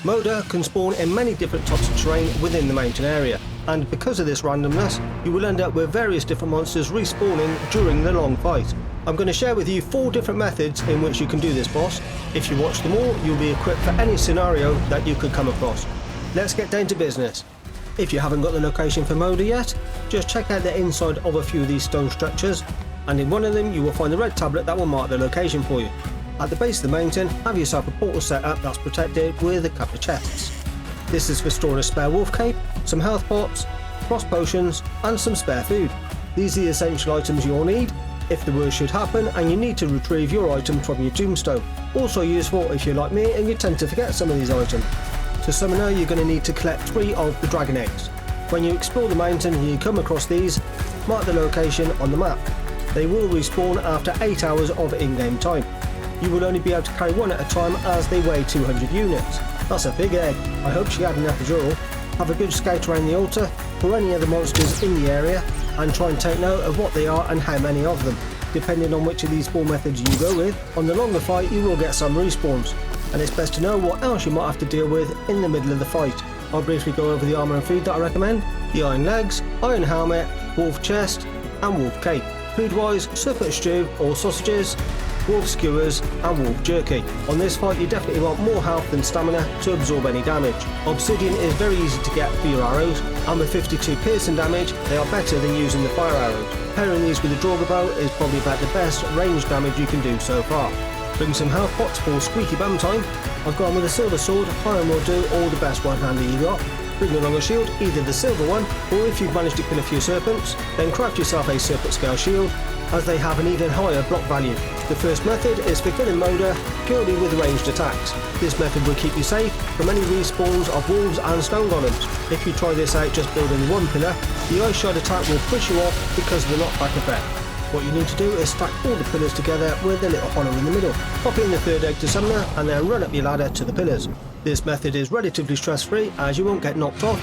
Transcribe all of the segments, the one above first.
Moda can spawn in many different types of terrain within the mountain area, and because of this randomness, you will end up with various different monsters respawning during the long fight. I'm going to share with you 4 different methods in which you can do this boss. If you watch them all, you'll be equipped for any scenario that you could come across. Let's get down to business. If you haven't got the location for Moda yet, just check out the inside of a few of these stone structures, and in one of them you will find the red tablet that will mark the location for you. At the base of the mountain, have yourself a portal set up that's protected with a couple of chests. This is for storing a spare wolf cape, some health pots, frost potions and some spare food. These are the essential items you'll need if the worst should happen and you need to retrieve your item from your tombstone. Also useful if you're like me and you tend to forget some of these items. To summon her, you're going to need to collect 3 of the dragon eggs. When you explore the mountain and you come across these, mark the location on the map. They will respawn after 8 hours of in-game time. You will only be able to carry one at a time as they weigh 200 units. That's a big egg. I hope she had enough as well. Have a good scout around the altar for any other monsters in the area and try and take note of what they are and how many of them. Depending on which of these 4 methods you go with, on the longer fight you will get some respawns, and it's best to know what else you might have to deal with in the middle of the fight. I'll briefly go over the armour and food that I recommend: the iron legs, iron helmet, wolf chest and wolf cape. Food wise, serpent stew or sausages, wolf skewers and wolf jerky. On this fight you definitely want more health than stamina to absorb any damage. Obsidian is very easy to get for your arrows, and with 52 piercing damage they are better than using the fire arrows. Pairing these with a Draugr bow is probably about the best range damage you can do so far. Bring some health pots for squeaky bum time. I've gone with a silver sword, iron will do, all the best one-hander you got. Bring along a shield, either the silver one, or if you've managed to kill a few serpents, then craft yourself a serpent scale shield, as they have an even higher block value. The first method is for killing Moda purely with ranged attacks. This method will keep you safe from any respawns of wolves and stone golems. If you try this out just building one pillar, the ice shard attack will push you off because of the knockback effect. What you need to do is stack all the pillars together with a little hollow in the middle. Pop in the 3rd egg to summon her and then run up your ladder to the pillars. This method is relatively stress free as you won't get knocked off.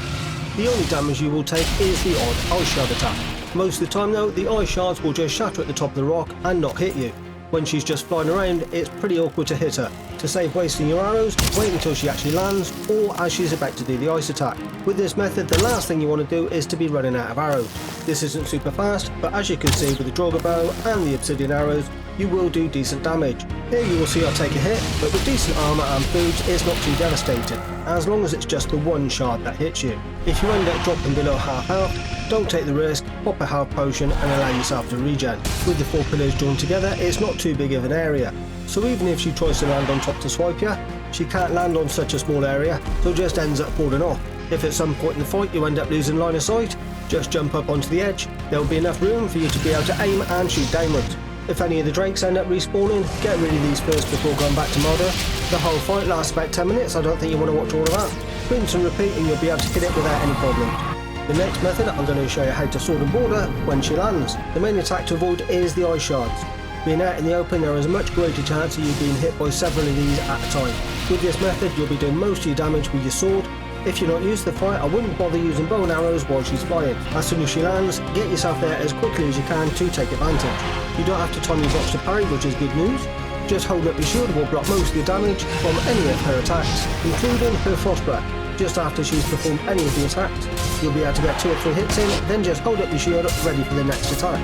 The only damage you will take is the odd ice shard attack. Most of the time though, the ice shards will just shatter at the top of the rock and not hit you. When she's just flying around, it's pretty awkward to hit her. To save wasting your arrows, wait until she actually lands or as she's about to do the ice attack. With this method, the last thing you want to do is to be running out of arrows. This isn't super fast, but as you can see with the Draugr bow and the obsidian arrows, you will do decent damage. Here you will see I take a hit, but with decent armour and foods it's not too devastating, as long as it's just the one shard that hits you. If you end up dropping below half health, don't take the risk, pop a health potion and allow yourself to regen. With the 4 pillars joined together, it's not too big of an area, so even if she tries to land on top to swipe you, she can't land on such a small area, so it just ends up falling off. If at some point in the fight you end up losing line of sight, just jump up onto the edge. There will be enough room for you to be able to aim and shoot downwards. If any of the drakes end up respawning, get rid of these first before going back to Moda. The whole fight lasts about 10 minutes, I don't think you want to watch all of that. Rinse and repeat and you'll be able to hit it without any problem. The next method, I'm going to show you how to sword and board her when she lands. The main attack to avoid is the ice shards. Being out in the open, there is a much greater chance of you being hit by several of these at a time. With this method, you'll be doing most of your damage with your sword. If you're not used to the fight, I wouldn't bother using bow and arrows while she's flying. As soon as she lands, get yourself there as quickly as you can to take advantage. You don't have to time your box to parry, which is good news. Just hold up your shield will block most of the damage from any of her attacks, including her frost breath. Just after she's performed any of the attacks, you'll be able to get 2 or 3 hits in, then just hold up your shield ready for the next attack.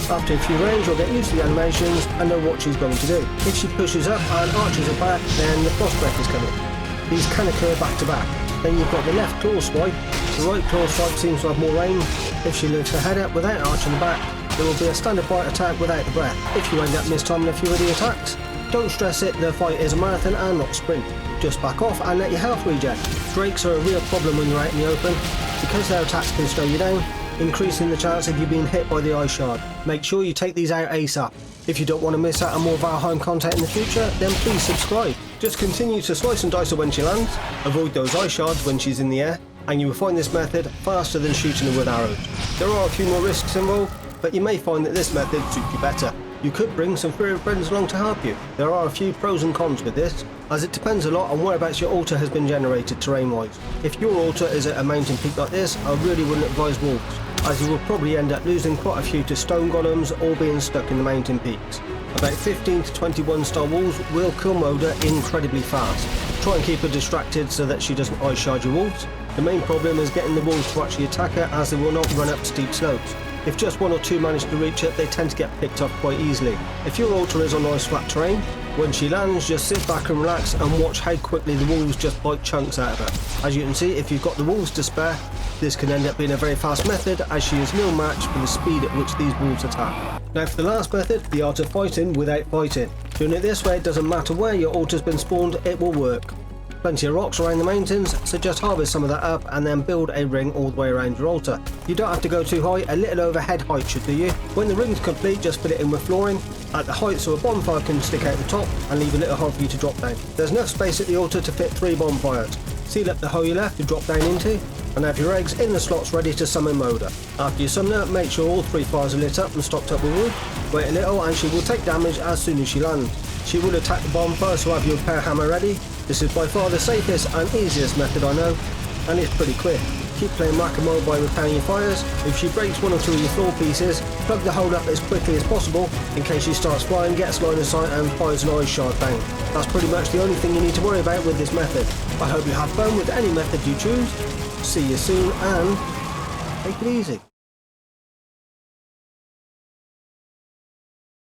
After a few rounds you'll get used to the animations and know what she's going to do. If she pushes up and arches her back, then the frost breath is coming. These can occur back to back. Then you've got the left claw swipe. The right claw swipe seems to have more range. If she lifts her head up without arching the back, there will be a standard bite attack without the breath. If you end up mistiming a few of the attacks, don't stress it, the fight is a marathon and not a sprint. Just back off and let your health regen. Drakes are a real problem when you're out in the open, because their attacks can slow you down, increasing the chance of you being hit by the ice shard. Make sure you take these out ASAP. If you don't want to miss out on more Valheim content in the future, then please subscribe. Just continue to slice and dice her when she lands, avoid those ice shards when she's in the air, and you will find this method faster than shooting her with arrows. There are a few more risks involved, but you may find that this method suits you better. You could bring some furry friends along to help you. There are a few pros and cons with this, as it depends a lot on whereabouts your altar has been generated terrain-wise. If your altar is at a mountain peak like this, I really wouldn't advise wolves, as you will probably end up losing quite a few to stone golems or being stuck in the mountain peaks. About 15 to 21 star walls will kill Moda incredibly fast. Try and keep her distracted so that she doesn't eye shard your walls. The main problem is getting the walls to actually attack her, as they will not run up steep slopes. If just one or two manage to reach it, they tend to get picked off quite easily. If your altar is on nice flat terrain, when she lands, just sit back and relax and watch how quickly the walls just bite chunks out of her. As you can see, if you've got the walls to spare, this can end up being a very fast method, as she is no match for the speed at which these walls attack. Now for the last method, the art of fighting without fighting. Doing it this way, it doesn't matter where your altar's been spawned, it will work. Plenty of rocks around the mountains, so just harvest some of that up and then build a ring all the way around your altar. You don't have to go too high, a little over head height should do you. When the ring's complete, just fill it in with flooring at the height so a bonfire can stick out the top and leave a little hole for you to drop down. There's enough space at the altar to fit 3 bonfires. Seal up the hole you left to drop down into, and have your eggs in the slots ready to summon Moda. After you summon her, make sure all 3 fires are lit up and stocked up with wood. Wait a little and she will take damage as soon as she lands. She will attack the bonfire, so have your repair hammer ready. This is by far the safest and easiest method I know, and it's pretty quick. Keep playing whack-a-mole by repairing your fires. If she breaks 1 or 2 of your floor pieces, plug the hole up as quickly as possible in case she starts flying, gets line of sight and fires an eye shard bang. That's pretty much the only thing you need to worry about with this method. I hope you have fun with any method you choose. See you soon and take it easy.